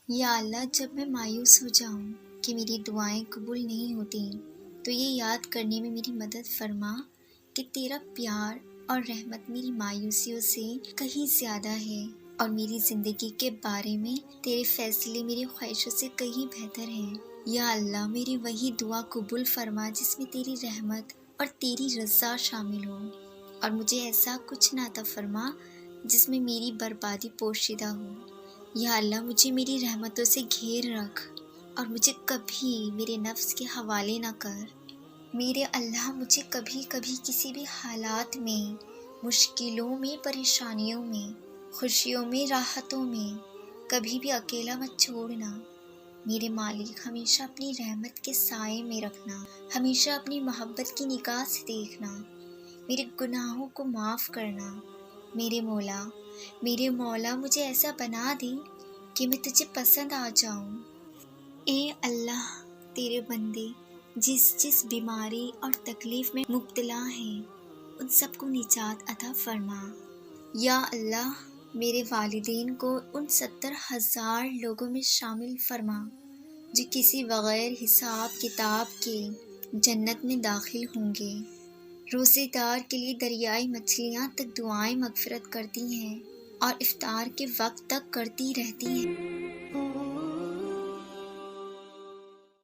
یا اللہ، جب میں مایوس ہو جاؤں کہ میری دعائیں قبول نہیں ہوتی تو یہ یاد کرنے میں میری مدد فرما کہ تیرا پیار اور رحمت میری مایوسیوں سے کہیں زیادہ ہے، اور میری زندگی کے بارے میں تیرے فیصلے میری خواہشوں سے کہیں بہتر ہیں۔ یا اللہ، میری وہی دعا قبول فرما جس میں تیری رحمت اور تیری رضا شامل ہو، اور مجھے ایسا کچھ نہ عطا فرما جس میں میری بربادی پوشیدہ ہو۔ یا اللہ، مجھے میری رحمتوں سے گھیر رکھ اور مجھے کبھی میرے نفس کے حوالے نہ کر۔ میرے اللہ، مجھے کبھی کبھی کسی بھی حالات میں، مشکلوں میں، پریشانیوں میں، خوشیوں میں، راحتوں میں کبھی بھی اکیلا مت چھوڑنا۔ میرے مالک، ہمیشہ اپنی رحمت کے سائے میں رکھنا، ہمیشہ اپنی محبت کی نگاہ سے دیکھنا، میرے گناہوں کو معاف کرنا۔ میرے مولا مجھے ایسا بنا دے کہ میں تجھے پسند آ جاؤں۔ اے اللہ، تیرے بندے جس بیماری اور تکلیف میں مبتلا ہیں ان سب کو نجات عطا فرما۔ یا اللہ، میرے والدین کو ان 70,000 لوگوں میں شامل فرما جو کسی بغیر حساب کتاب کے جنت میں داخل ہوں گے۔ روزے دار کے لیے دریائی مچھلیاں تک دعائیں مغفرت کرتی ہیں اور افطار کے وقت تک کرتی رہتی ہیں۔